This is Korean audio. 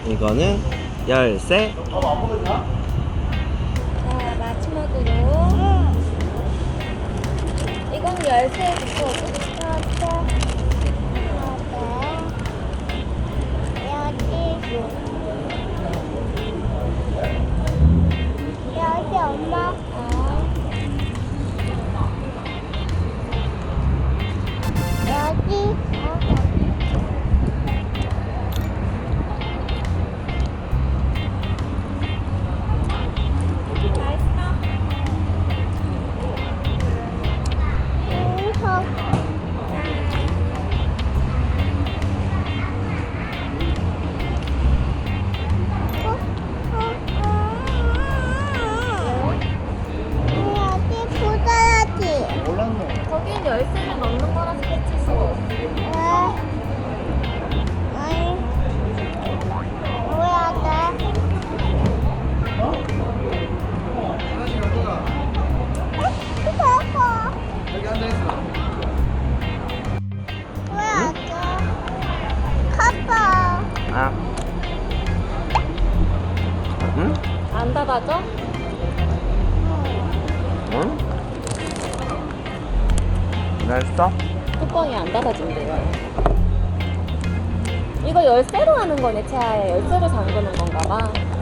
이거는 열쇠. 자, 마지막으로 이건 열쇠 붙여줘. 여기 엄마. 여기. 거긴 열쇠를 넣는 거라서 끝일 수가 없어. 여기 앉아있어. 아. 응? 안 닫아져? 응? 됐어? 뚜껑이 안 닫아진대요. 이거 열쇠로 하는 거네, 채아야. 열쇠로 잠그는 건가 봐.